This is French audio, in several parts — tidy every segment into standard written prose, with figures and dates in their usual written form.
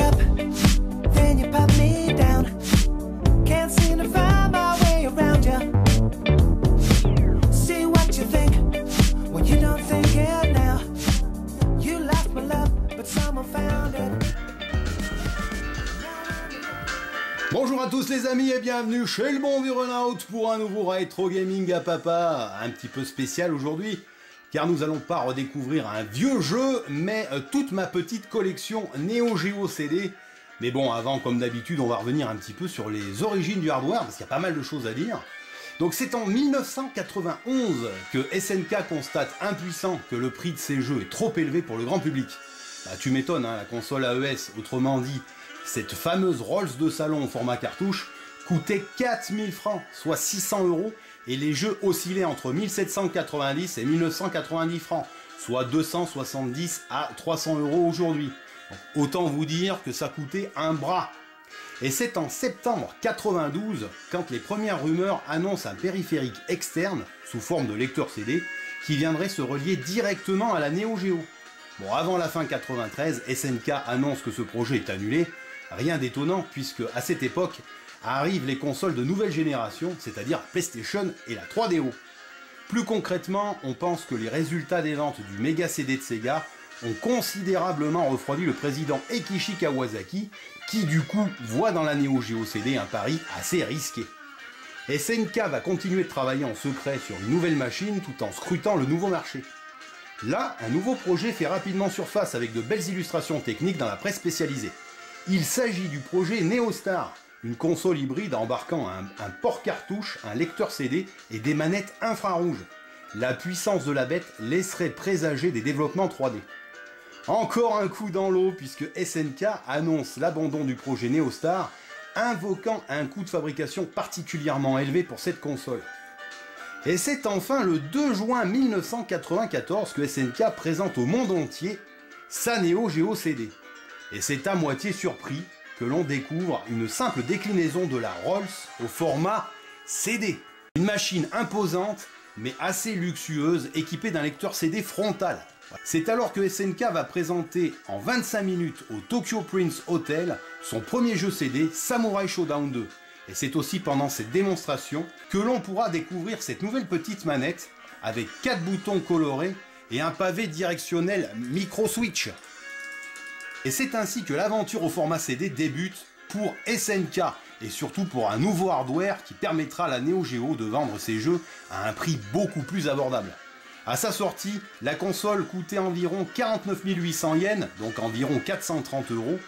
up, then you put me down. Can't seem to find my way around you. See what you think, when you don't think it now. You lost my love, but someone found it. Bonjour à tous les amis et bienvenue chez le bon vieux Renault pour un nouveau rétro gaming à papa, un petit peu spécial aujourd'hui, car nous allons pas redécouvrir un vieux jeu, mais toute ma petite collection Neo Geo CD. Mais bon, avant, comme d'habitude, on va revenir un petit peu sur les origines du hardware, parce qu'il y a pas mal de choses à dire. Donc c'est en 1991 que SNK constate impuissant que le prix de ces jeux est trop élevé pour le grand public. Bah, tu m'étonnes, hein, la console AES, autrement dit, cette fameuse Rolls de salon au format cartouche, coûtait 4000 francs, soit 600 €, et les jeux oscillaient entre 1790 et 1990 francs, soit 270 à 300 € aujourd'hui. Autant vous dire que ça coûtait un bras. Et c'est en septembre 92 quand les premières rumeurs annoncent un périphérique externe, sous forme de lecteur CD, qui viendrait se relier directement à la Neo Geo. Bon, avant la fin 93, SNK annonce que ce projet est annulé. Rien d'étonnant puisque à cette époque arrivent les consoles de nouvelle génération, c'est-à-dire PlayStation et la 3DO. Plus concrètement, on pense que les résultats des ventes du Mega CD de Sega ont considérablement refroidi le président Eikichi Kawasaki, qui du coup voit dans la Neo Geo CD un pari assez risqué. SNK va continuer de travailler en secret sur une nouvelle machine tout en scrutant le nouveau marché. Là, un nouveau projet fait rapidement surface avec de belles illustrations techniques dans la presse spécialisée. Il s'agit du projet NeoStar, une console hybride embarquant un port cartouche, un lecteur CD et des manettes infrarouges. La puissance de la bête laisserait présager des développements 3D. Encore un coup dans l'eau puisque SNK annonce l'abandon du projet NeoStar, invoquant un coût de fabrication particulièrement élevé pour cette console. Et c'est enfin le 2 juin 1994 que SNK présente au monde entier sa Neo Geo CD. Et c'est à moitié surpris que l'on découvre une simple déclinaison de la Rolls au format CD. Une machine imposante mais assez luxueuse équipée d'un lecteur CD frontal. C'est alors que SNK va présenter en 25 minutes au Tokyo Prince Hotel son premier jeu CD, Samurai Shodown 2. Et c'est aussi pendant cette démonstration que l'on pourra découvrir cette nouvelle petite manette avec 4 boutons colorés et un pavé directionnel micro-switch. Et c'est ainsi que l'aventure au format CD débute pour SNK et surtout pour un nouveau hardware qui permettra à la Neo Geo de vendre ses jeux à un prix beaucoup plus abordable. À sa sortie, la console coûtait environ 49 800 yens, donc environ 430 €,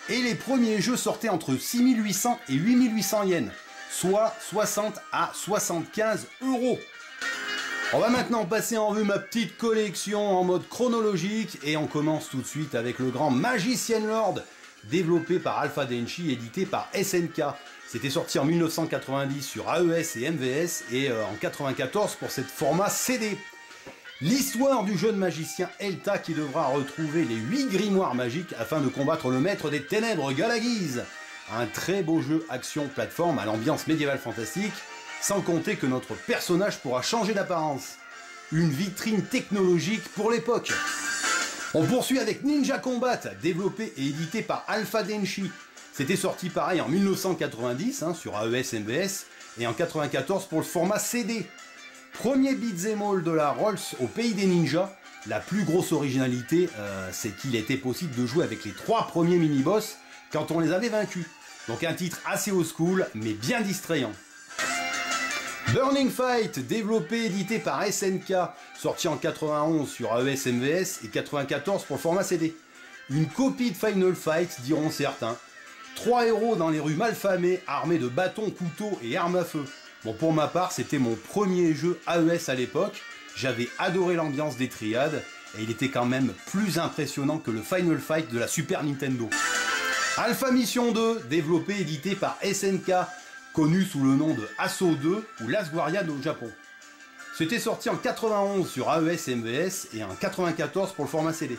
et les premiers jeux sortaient entre 6800 et 8800 yens, soit 60 à 75 €. On va maintenant passer en revue ma petite collection en mode chronologique et on commence tout de suite avec le grand Magician Lord, développé par Alpha Denshi, édité par SNK. C'était sorti en 1990 sur AES et MVS et en 1994 pour cette format CD. L'histoire du jeune magicien Elta qui devra retrouver les 8 grimoires magiques afin de combattre le maître des ténèbres Galaguise. Un très beau jeu action-plateforme à l'ambiance médiévale fantastique, sans compter que notre personnage pourra changer d'apparence. Une vitrine technologique pour l'époque. On poursuit avec Ninja Combat, développé et édité par Alpha Denshi. C'était sorti pareil en 1990 sur AES MVS et en 1994 pour le format CD. Premier beat'em all de la Rolls au pays des ninjas. La plus grosse originalité, c'est qu'il était possible de jouer avec les 3 premiers mini-boss quand on les avait vaincus. Donc un titre assez old school, mais bien distrayant. Burning Fight, développé et édité par SNK, sorti en 91 sur AES MVS et 94 pour le format CD. Une copie de Final Fight, diront certains. 3 héros dans les rues malfamées, armés de bâtons, couteaux et armes à feu. Bon, pour ma part, c'était mon premier jeu AES à l'époque. J'avais adoré l'ambiance des triades et il était quand même plus impressionnant que le Final Fight de la Super Nintendo. Alpha Mission 2, développé et édité par SNK, connu sous le nom de Assault 2 ou Last Guardian au Japon. C'était sorti en 91 sur AES MVS et en 94 pour le format CD.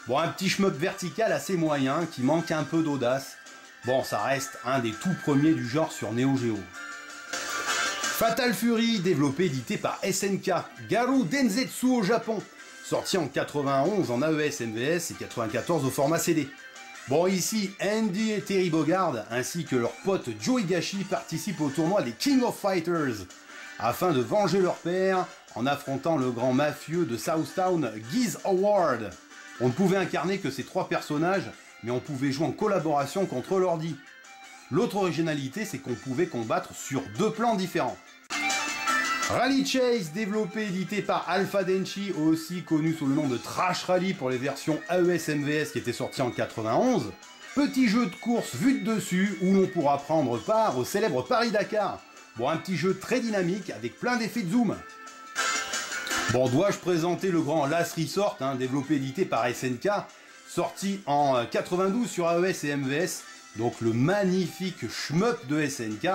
Bon, un petit shmup vertical assez moyen qui manque un peu d'audace. Bon, ça reste un des tout premiers du genre sur Neo Geo. Fatal Fury, développé et édité par SNK, Garou Densetsu au Japon, sorti en 91 en AES MVS et 94 au format CD. Bon, ici, Andy et Terry Bogard, ainsi que leur pote Joe Higashi, participent au tournoi des King of Fighters, afin de venger leur père en affrontant le grand mafieux de Southtown, Geese Howard. On ne pouvait incarner que ces 3 personnages, mais on pouvait jouer en collaboration contre l'ordi. L'autre originalité, c'est qu'on pouvait combattre sur 2 plans différents. Rally Chase, développé et édité par Alpha Denshi, aussi connu sous le nom de Trash Rally pour les versions AES MVS qui étaient sorties en 91. Petit jeu de course vu de dessus où l'on pourra prendre part au célèbre Paris-Dakar. Bon, un petit jeu très dynamique avec plein d'effets de zoom. Bon, dois-je présenter le grand Last Resort, développé et édité par SNK, sorti en 92 sur AES et MVS, donc le magnifique shmup de SNK,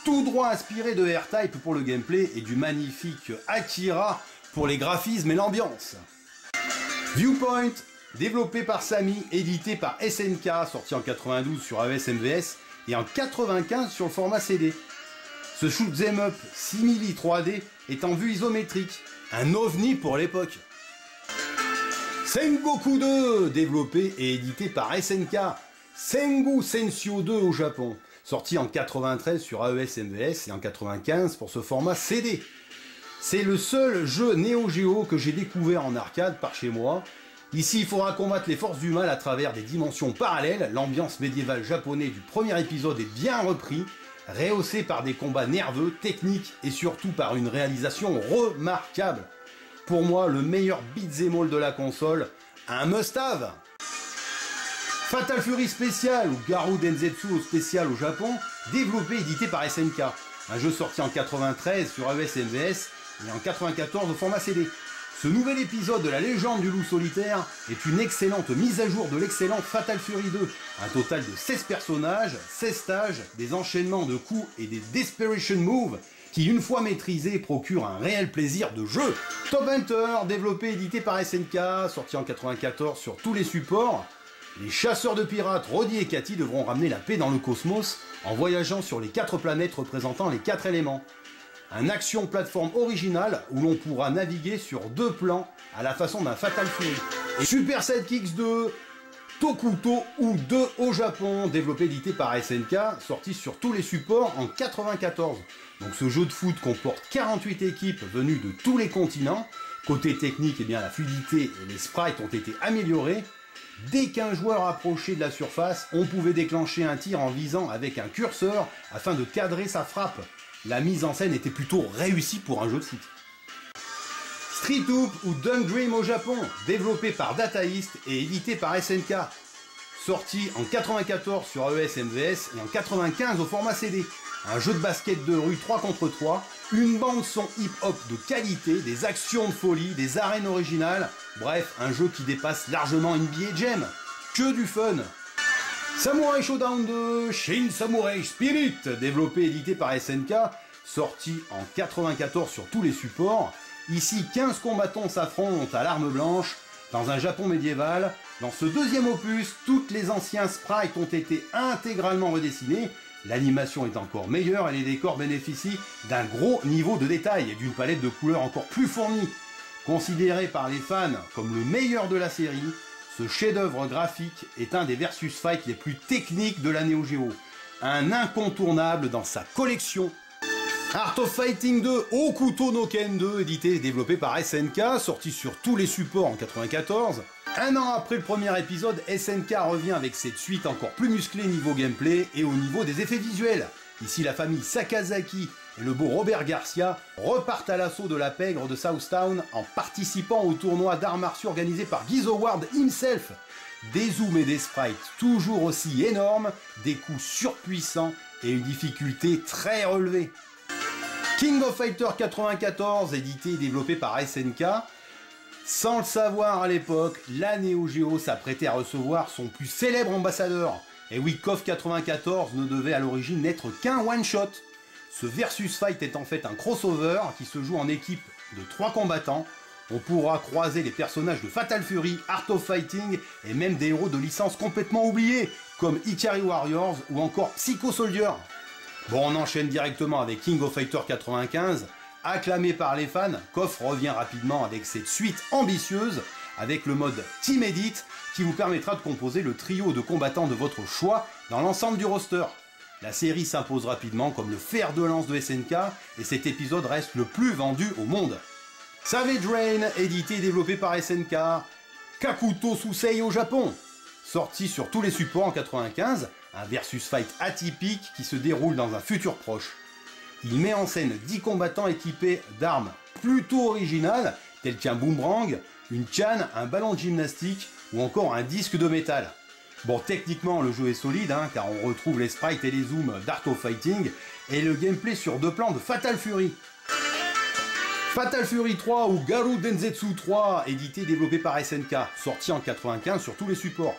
tout droit inspiré de R-Type pour le gameplay et du magnifique Akira pour les graphismes et l'ambiance. Viewpoint, développé par Sammy, édité par SNK, sorti en 92 sur AES MVS et en 95 sur le format CD. Ce shoot'em up simili 3D est en vue isométrique, un ovni pour l'époque. Sengoku 2, développé et édité par SNK, Sengoku Sensio 2 au Japon, sorti en 93 sur AES MVS et en 95 pour ce format CD. C'est le seul jeu Neo Geo que j'ai découvert en arcade par chez moi. Ici, il faudra combattre les forces du mal à travers des dimensions parallèles. L'ambiance médiévale japonaise du premier épisode est bien repris, rehaussé par des combats nerveux, techniques et surtout par une réalisation remarquable. Pour moi, le meilleur beat'em all de la console, un must-have. Fatal Fury Special ou Garou Densetsu Special au Japon, développé et édité par SNK. Un jeu sorti en 93 sur AES MVS et en 94 au format CD. Ce nouvel épisode de la légende du loup solitaire est une excellente mise à jour de l'excellent Fatal Fury 2. Un total de 16 personnages, 16 stages, des enchaînements de coups et des Desperation Moves qui, une fois maîtrisés, procurent un réel plaisir de jeu. Top Hunter, développé et édité par SNK, sorti en 94 sur tous les supports. Les chasseurs de pirates Roddy et Cathy devront ramener la paix dans le cosmos en voyageant sur les 4 planètes représentant les 4 éléments. Un action plateforme original où l'on pourra naviguer sur 2 plans à la façon d'un Fatal Fury. Et Super Sidekicks 2, Tokuto ou 2 au Japon, développé et édité par SNK, sorti sur tous les supports en 94. Donc ce jeu de foot comporte 48 équipes venues de tous les continents. Côté technique, eh bien, la fluidité et les sprites ont été améliorés. Dès qu'un joueur approchait de la surface, on pouvait déclencher un tir en visant avec un curseur afin de cadrer sa frappe. La mise en scène était plutôt réussie pour un jeu de foot. Street Hoop ou Dunk Dream au Japon, développé par Data East et édité par SNK. Sorti en 94 sur AES MVS et en 95 au format CD. Un jeu de basket de rue 3 contre 3, une bande son hip-hop de qualité, des actions de folie, des arènes originales, bref, un jeu qui dépasse largement NBA Jam. Que du fun! Samurai Showdown 2, Shin Samurai Spirit, développé et édité par SNK, sorti en 94 sur tous les supports. Ici, 15 combattants s'affrontent à l'arme blanche dans un Japon médiéval. Dans ce deuxième opus, toutes les anciens sprites ont été intégralement redessinés. L'animation est encore meilleure et les décors bénéficient d'un gros niveau de détail et d'une palette de couleurs encore plus fournie. Considéré par les fans comme le meilleur de la série, ce chef-d'œuvre graphique est un des versus fight les plus techniques de la Neo Geo. Un incontournable dans sa collection. Art of Fighting 2, Okuto no Ken 2, édité et développé par SNK, sorti sur tous les supports en 94. Un an après le premier épisode, SNK revient avec cette suite encore plus musclée niveau gameplay et au niveau des effets visuels. Ici, la famille Sakazaki et le beau Robert Garcia repartent à l'assaut de la pègre de Southtown en participant au tournoi d'arts martiaux organisé par Geese Howard himself. Des zooms et des sprites toujours aussi énormes, des coups surpuissants et une difficulté très relevée. King of Fighters 94, édité et développé par SNK. Sans le savoir à l'époque, la Neo Geo s'apprêtait à recevoir son plus célèbre ambassadeur. Et oui, KOF 94 ne devait à l'origine n'être qu'un one-shot. Ce versus fight est en fait un crossover qui se joue en équipe de 3 combattants. On pourra croiser les personnages de Fatal Fury, Art of Fighting et même des héros de licences complètement oubliés comme Ikari Warriors ou encore Psycho Soldier. Bon, on enchaîne directement avec King of Fighters 95. Acclamé par les fans, KOF revient rapidement avec cette suite ambitieuse avec le mode Team Edit qui vous permettra de composer le trio de combattants de votre choix dans l'ensemble du roster. La série s'impose rapidement comme le fer de lance de SNK et cet épisode reste le plus vendu au monde. Savage Rain, édité et développé par SNK, Kakuto Susei au Japon. Sorti sur tous les supports en 95, un versus fight atypique qui se déroule dans un futur proche. Il met en scène 10 combattants équipés d'armes plutôt originales, telles qu'un boomerang, une canne, un ballon de gymnastique ou encore un disque de métal. Bon, techniquement le jeu est solide, car on retrouve les sprites et les zooms d'Art of Fighting et le gameplay sur 2 plans de Fatal Fury. Fatal Fury 3 ou Garou Densetsu 3, édité et développé par SNK, sorti en 95 sur tous les supports.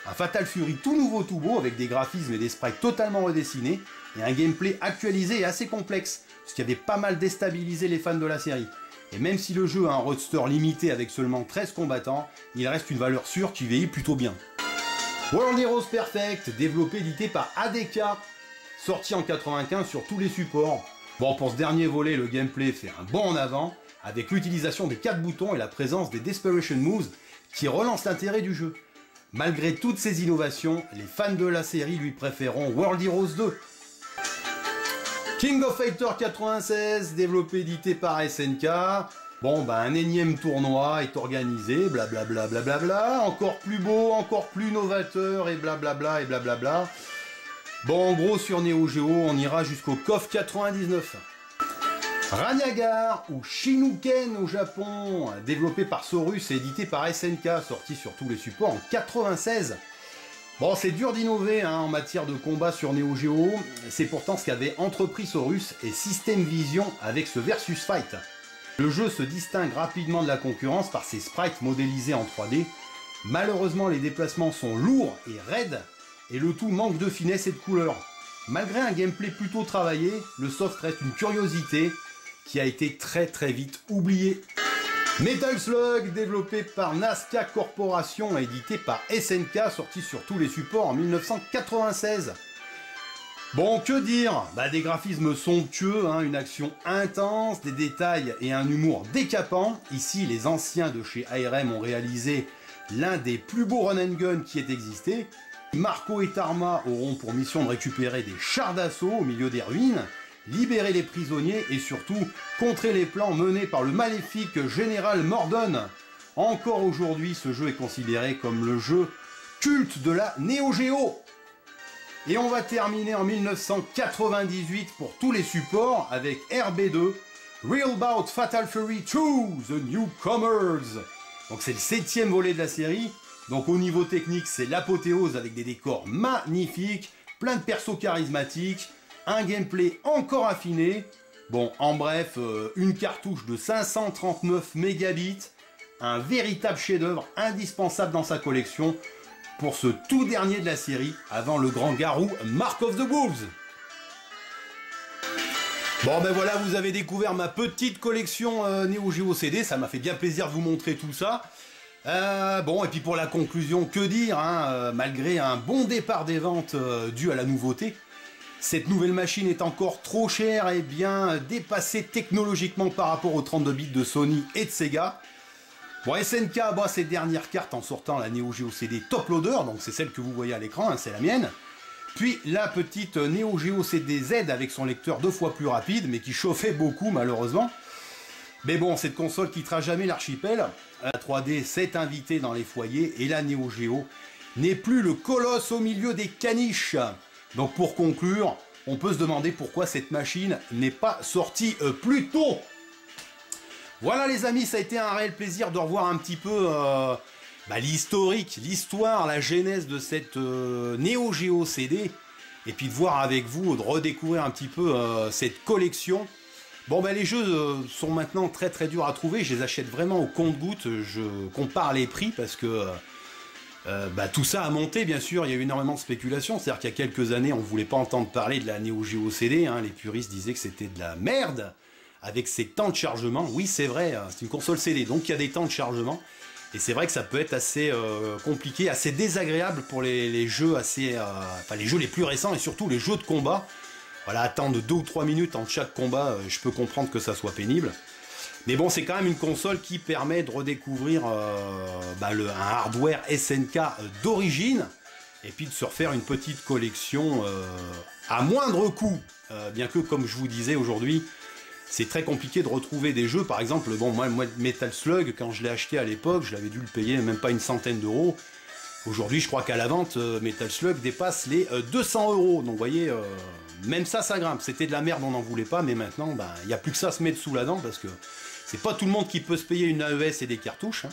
Un Fatal Fury tout nouveau tout beau avec des graphismes et des sprites totalement redessinés et un gameplay actualisé et assez complexe, ce qui avait pas mal déstabilisé les fans de la série. Et même si le jeu a un roster limité avec seulement 13 combattants, il reste une valeur sûre qui vieillit plutôt bien. World Heroes Perfect, développé et édité par ADK, sorti en 95 sur tous les supports. Bon, pour ce dernier volet, le gameplay fait un bond en avant, avec l'utilisation des 4 boutons et la présence des Desperation Moves qui relancent l'intérêt du jeu. Malgré toutes ces innovations, les fans de la série lui préféreront World Heroes 2. King of Fighters 96, développé et édité par SNK. Bon, un énième tournoi est organisé, blablabla, blablabla, encore plus beau, encore plus novateur, et blablabla, et blablabla. Bon, en gros, sur Neo Geo, on ira jusqu'au KOF 99. Ranyagar ou Shinuken au Japon, développé par Sorus et édité par SNK, sorti sur tous les supports en 96. Bon, c'est dur d'innover en matière de combat sur Neo Geo, c'est pourtant ce qu'avait entrepris Sorus et System Vision avec ce Versus Fight. Le jeu se distingue rapidement de la concurrence par ses sprites modélisés en 3D. Malheureusement, les déplacements sont lourds et raides, et le tout manque de finesse et de couleur. Malgré un gameplay plutôt travaillé, le soft reste une curiosité qui a été très vite oublié. Metal Slug, développé par Nazca Corporation, édité par SNK, sorti sur tous les supports en 1996. Bon, que dire? Des graphismes somptueux, une action intense, des détails et un humour décapant. Ici, les anciens de chez ARM ont réalisé l'un des plus beaux run and gun qui ait existé. Marco et Tarma auront pour mission de récupérer des chars d'assaut au milieu des ruines, libérer les prisonniers et surtout contrer les plans menés par le maléfique général Mordon. Encore aujourd'hui, ce jeu est considéré comme le jeu culte de la Neo Geo. Et on va terminer en 1998 pour tous les supports avec RB2, Real Bout Fatal Fury 2, The Newcomers. Donc c'est le 7e volet de la série. Donc au niveau technique, c'est l'apothéose avec des décors magnifiques, plein de persos charismatiques, un gameplay encore affiné. Bon, en bref, une cartouche de 539 mégabits, un véritable chef-d'œuvre indispensable dans sa collection pour ce tout dernier de la série, avant le grand garou Mark of the Wolves. Bon voilà, vous avez découvert ma petite collection Neo Geo CD, ça m'a fait bien plaisir de vous montrer tout ça. Bon, et puis pour la conclusion, que dire, malgré un bon départ des ventes dû à la nouveauté, cette nouvelle machine est encore trop chère et bien dépassée technologiquement par rapport aux 32 bits de Sony et de Sega. Bon, SNK bat ses dernières cartes en sortant la Neo Geo CD Top Loader, donc c'est celle que vous voyez à l'écran, c'est la mienne. Puis la petite Neo Geo CD Z avec son lecteur 2 fois plus rapide, mais qui chauffait beaucoup malheureusement. Mais bon, cette console quittera jamais l'archipel. La 3D s'est invitée dans les foyers et la Neo Geo n'est plus le colosse au milieu des caniches. Donc pour conclure, on peut se demander pourquoi cette machine n'est pas sortie plus tôt. Voilà les amis, ça a été un réel plaisir de revoir un petit peu l'historique, l'histoire, la genèse de cette Neo Geo CD. Et puis de voir avec vous, de redécouvrir un petit peu cette collection. Bon les jeux sont maintenant très durs à trouver, je les achète vraiment au compte-gouttes, je compare les prix parce que tout ça a monté bien sûr, il y a eu énormément de spéculation, c'est-à-dire qu'il y a quelques années on ne voulait pas entendre parler de la Neo Geo CD, les puristes disaient que c'était de la merde avec ses temps de chargement. Oui c'est vrai, c'est une console CD donc il y a des temps de chargement et c'est vrai que ça peut être assez compliqué, assez désagréable pour les jeux les jeux les plus récents et surtout les jeux de combat. Voilà, attendre 2 ou 3 minutes entre chaque combat, je peux comprendre que ça soit pénible. Mais bon, c'est quand même une console qui permet de redécouvrir un hardware SNK d'origine, et puis de se refaire une petite collection à moindre coût. Bien que, comme je vous disais aujourd'hui, c'est très compliqué de retrouver des jeux. Par exemple, bon, moi Metal Slug, quand je l'ai acheté à l'époque, je l'avais dû le payer même pas une centaine d'euros. Aujourd'hui, je crois qu'à la vente, Metal Slug dépasse les 200 euros. Donc, vous voyez, même ça grimpe. C'était de la merde, on n'en voulait pas, mais maintenant, il n'y a plus que ça à se mettre sous la dent, parce que c'est pas tout le monde qui peut se payer une AES et des cartouches. Hein.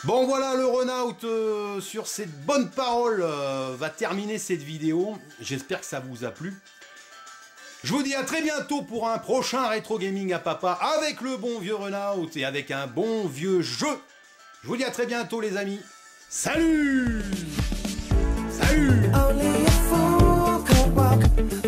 Bon, voilà, le Runout, sur cette bonne parole, va terminer cette vidéo. J'espère que ça vous a plu. Je vous dis à très bientôt pour un prochain Rétro Gaming à Papa, avec le bon vieux Runout et avec un bon vieux jeu. Je vous dis à très bientôt, les amis. Salut! Salut! Only a fool could walk